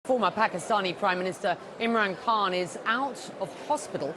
Former Pakistani Prime Minister Imran Khan is out of hospital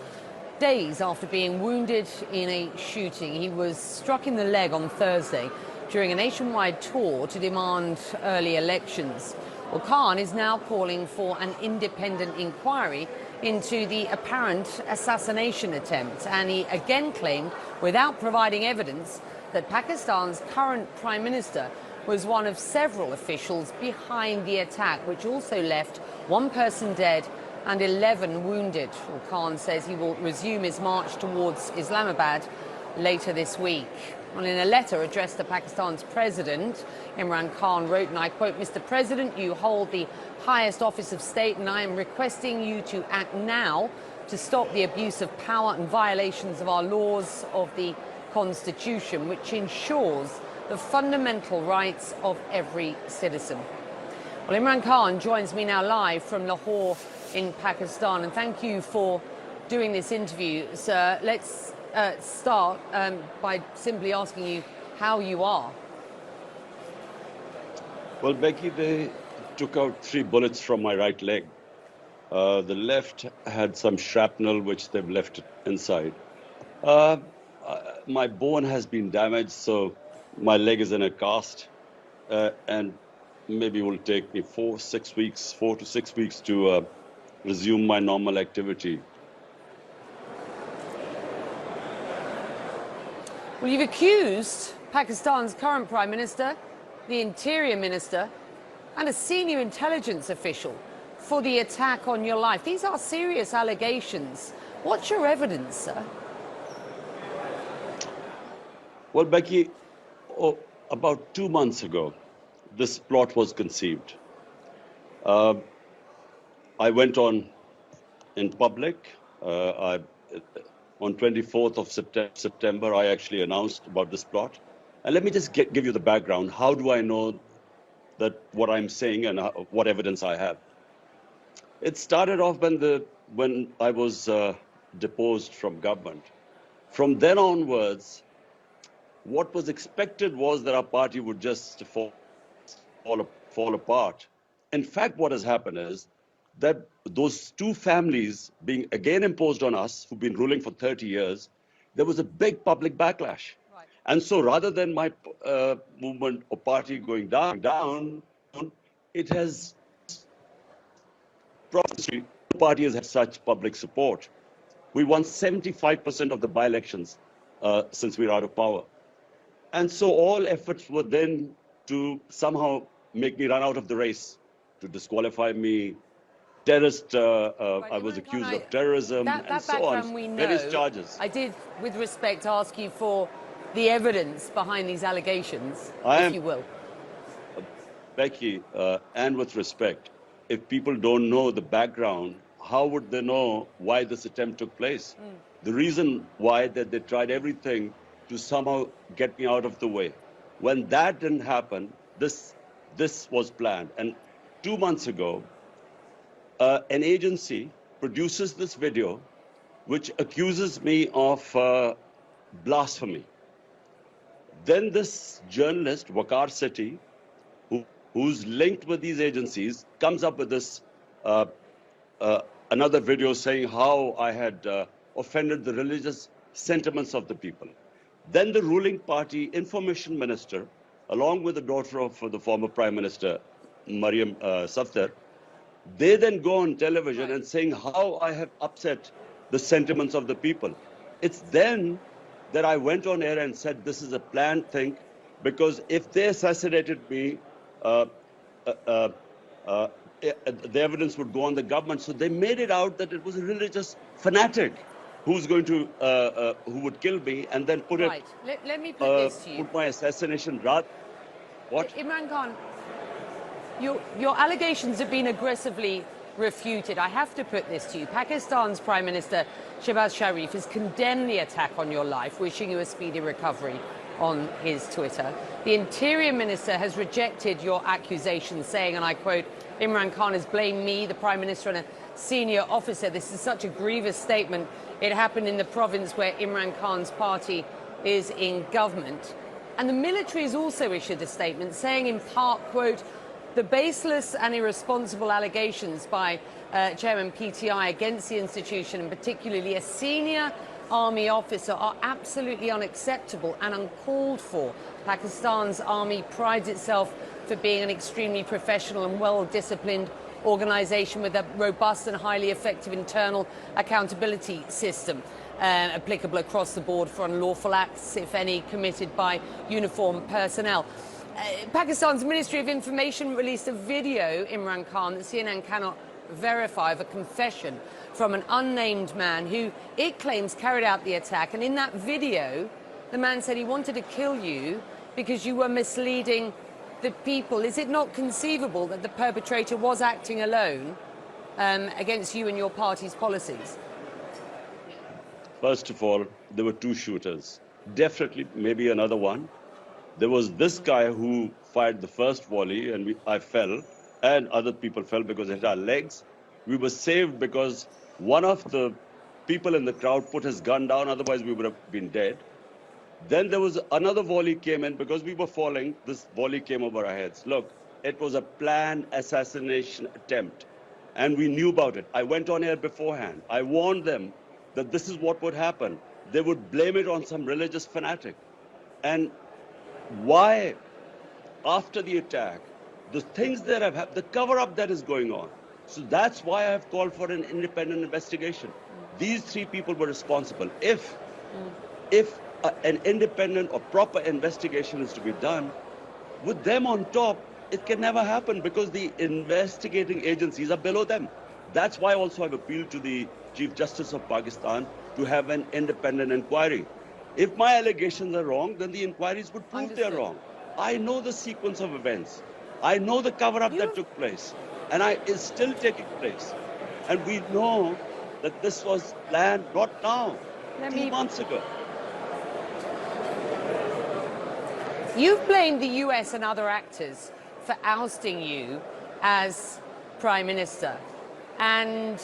days after being wounded in a shooting. He was struck in the leg on Thursday during a nationwide tour to demand early elections. Well, Khan is now calling for an independent inquiry into the apparent assassination attempt, and he again claimed, without providing evidence, that Pakistan's current Prime Minister was one of several officials behind the attack, which also left one person dead and 11 wounded. Well, Khan says he will resume his march towards Islamabad later this week. Well, in a letter addressed to Pakistan's president, Imran Khan wrote, and I quote, "Mr. President, you hold the highest office of state, and I am requesting you to act now to stop the abuse of power and violations of our laws of the Constitution, which ensures the fundamental rights of every citizen." Well, Imran Khan joins me now live from Lahore in Pakistan, and thank you for doing this interview, sir. Let's start by simply asking you how you are. Well, Becky, they took out 3 bullets from my right leg. The left had some shrapnel, which they've left inside. My bone has been damaged, so my leg is in a cast, and maybe it will take me 4 to 6 weeks to resume my normal activity. Well, you've accused Pakistan's current Prime Minister, the Interior Minister, and a senior intelligence official for the attack on your life. These are serious allegations. What's your evidence, sir? Well, Becky, about 2 months ago, this plot was conceived. I went on in public. On 24th of September, I actually announced about this plot. And let me just give you the background. How do I know that what I'm saying and what evidence I have? It started off when I was deposed from government. From then onwards, what was expected was that our party would just fall apart. In fact, what has happened is that those 2 families being again imposed on us, who've been ruling for 30 years, there was a big public backlash. Right. And so rather than my movement or party going down, it has, the party has had such public support. We won 75% of the by-elections since we were out of power. And so all efforts were then to somehow make me run out of the race, to disqualify me. Terrorist, I was accused of terrorism, and so on. We know. Various charges. I did, with respect, ask you for the evidence behind these allegations, if you will. Becky, and with respect, if people don't know the background, how would they know why this attempt took place? The reason why that they tried everything to somehow get me out of the way. When that didn't happen, this was planned. And 2 months ago, an agency produces this video which accuses me of blasphemy. Then this journalist, Waqar City, who's linked with these agencies, comes up with this another video saying how I had offended the religious sentiments of the people. Then the ruling party information minister, along with the daughter of the former Prime Minister, Maryam Safdar, they then go on television and saying how I have upset the sentiments of the people. It's then that I went on air and said this is a planned thing, because if they assassinated me, the evidence would go on the government. So they made it out that it was a religious fanatic who's going to, who would kill me, and then put right. Let me put this to you. Put my assassination right. What? Imran Khan, your allegations have been aggressively refuted. I have to put this to you. Pakistan's Prime Minister Shehbaz Sharif has condemned the attack on your life, wishing you a speedy recovery on his Twitter. The Interior Minister has rejected your accusations, saying, and I quote, "Imran Khan has blamed me, the Prime Minister, and a senior officer. This is such a grievous statement. It happened in the province where Imran Khan's party is in government." And the military has also issued a statement saying, in part, quote, the baseless and irresponsible allegations by Chairman PTI against the institution, and particularly a senior army officer, are absolutely unacceptable and uncalled for. Pakistan's army prides itself for being an extremely professional and well-disciplined organisation with a robust and highly effective internal accountability system applicable across the board for unlawful acts, if any, committed by uniformed personnel. Pakistan's Ministry of Information released a video, Imran Khan, that CNN cannot verify, of a confession from an unnamed man who it claims carried out the attack. And in that video, the man said he wanted to kill you because you were misleading the people. Is it not conceivable that the perpetrator was acting alone against you and your party's policies? First of all, there were two shooters. Definitely, maybe another one. There was this guy who fired the first volley, and I fell, and other people fell because it hit our legs. We were saved because one of the people in the crowd put his gun down, otherwise we would have been dead. Then there was another volley came in because we were falling. This volley came over our heads. Look, it was a planned assassination attempt, and we knew about it. I went on air beforehand. I warned them that this is what would happen. They would blame it on some religious fanatic. And why, after the attack, the things that have happened, the cover-up that is going on. So that's why I have called for an independent investigation. These three people were responsible. If an independent or proper investigation is to be done, with them on top, it can never happen because the investigating agencies are below them. That's why also I've appealed to the Chief Justice of Pakistan to have an independent inquiry. If my allegations are wrong, then the inquiries would prove they're wrong. I know the sequence of events. I know the cover-up that took place, and it's still taking place. And we know that this was planned not now, 2 months ago. You've blamed the US and other actors for ousting you as Prime Minister, and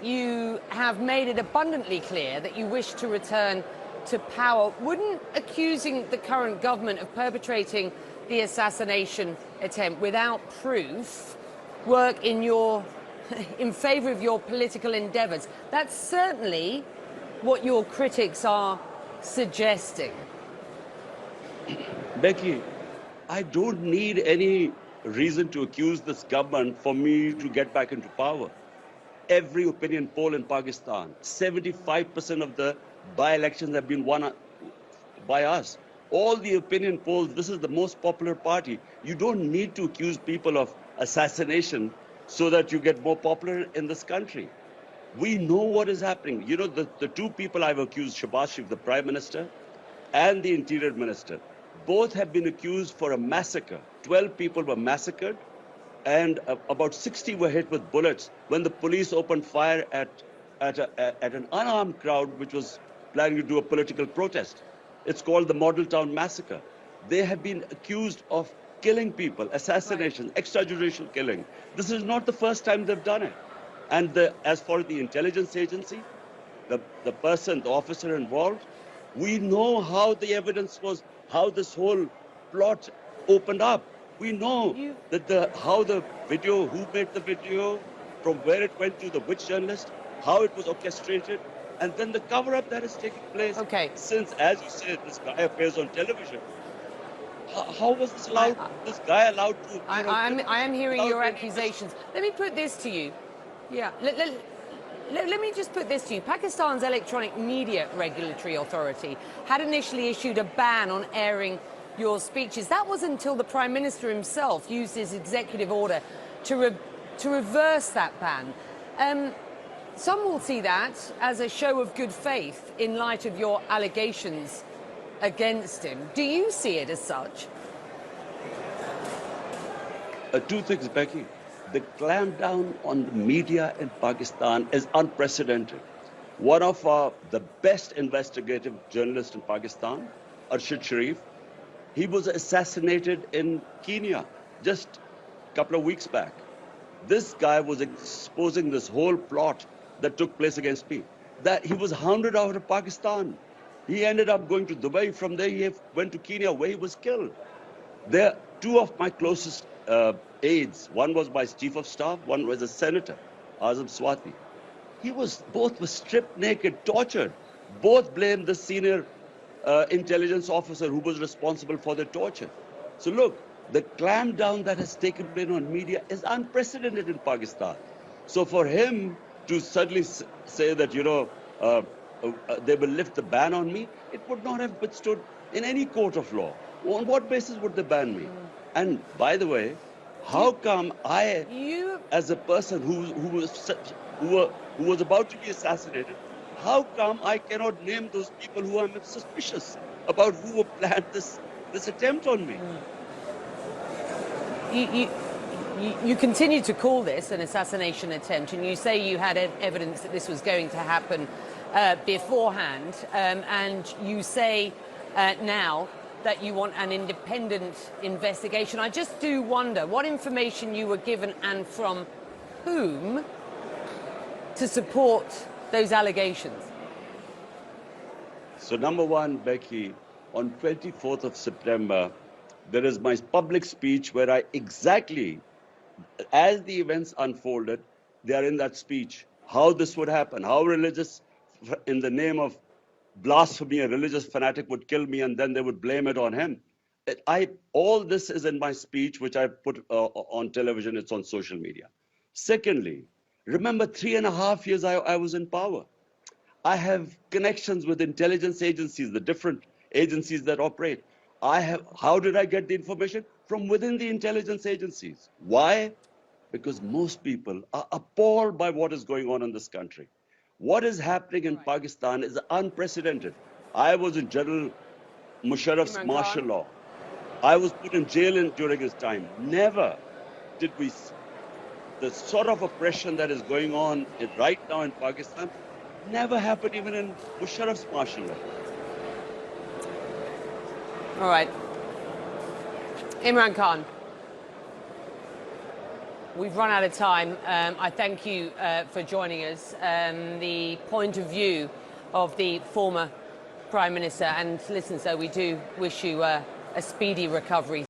you have made it abundantly clear that you wish to return to power. Wouldn't accusing the current government of perpetrating the assassination attempt without proof work in favour of your political endeavours? That's certainly what your critics are suggesting. Becky, I don't need any reason to accuse this government for me to get back into power. Every opinion poll in Pakistan, 75% of the by-elections have been won by us. All the opinion polls, this is the most popular party. You don't need to accuse people of assassination so that you get more popular in this country. We know what is happening. You know, the two people I've accused, Shahbaz Sharif, the Prime Minister, and the Interior Minister, both have been accused for a massacre. 12 people were massacred, and about 60 were hit with bullets when the police opened fire at an unarmed crowd which was planning to do a political protest. It's called the Model Town Massacre. They have been accused of killing people, assassination, extrajudicial killing. This is not the first time they've done it. And as for the intelligence agency, the person, the officer involved, we know how the evidence was, how this whole plot opened up. We know that how the video, who made the video, from where it went to the which journalist, how it was orchestrated, and then the cover-up that is taking place. Okay. Since, as you said, this guy appears on television. How was this allowed? This guy allowed to? I am hearing your accusations. Let me put this to you. Yeah. Let me just put this to you. Pakistan's Electronic Media Regulatory Authority had initially issued a ban on airing your speeches. That was until the Prime Minister himself used his executive order to reverse that ban. Some will see that as a show of good faith in light of your allegations against him. Do you see it as such? Two things, Becky. The clampdown on the media in Pakistan is unprecedented. One of the best investigative journalists in Pakistan, Arshad Sharif, he was assassinated in Kenya just a couple of weeks back. This guy was exposing this whole plot that took place against me. That he was hounded out of Pakistan. He ended up going to Dubai. From there, he went to Kenya, where he was killed. Two of my closest aides. One was my chief of staff, one was a senator, Azam Swati. Both were stripped naked, tortured. Both blamed the senior intelligence officer who was responsible for the torture. So look, the clampdown that has taken place on media is unprecedented in Pakistan. So for him to suddenly say that, they will lift the ban on me, it would not have withstood in any court of law. On what basis would they ban me? And by the way, how come as a person who was about to be assassinated, how come I cannot name those people who I'm suspicious about who planned this attempt on me? You continue to call this an assassination attempt, and you say you had evidence that this was going to happen beforehand, and you say now that you want an independent investigation. I just do wonder what information you were given and from whom to support those allegations. So number one, Becky, on 24th of September, there is my public speech where I exactly, as the events unfolded, they are in that speech, how this would happen, how religious, in the name of blasphemy, a religious fanatic would kill me and then they would blame it on him. All this is in my speech, which I put on television, it's on social media. Secondly, remember 3.5 years I was in power. I have connections with intelligence agencies, the different agencies that operate. How did I get the information? From within the intelligence agencies. Why? Because most people are appalled by what is going on in this country. What is happening in Pakistan is unprecedented. I was in General Musharraf's martial law. I was put in jail during his time. Never did we see the sort of oppression that is going on right now in Pakistan never happened even in Musharraf's martial law. All right. Imran Khan, we've run out of time. I thank you for joining us. The point of view of the former Prime Minister, and listen, sir, we do wish you a speedy recovery.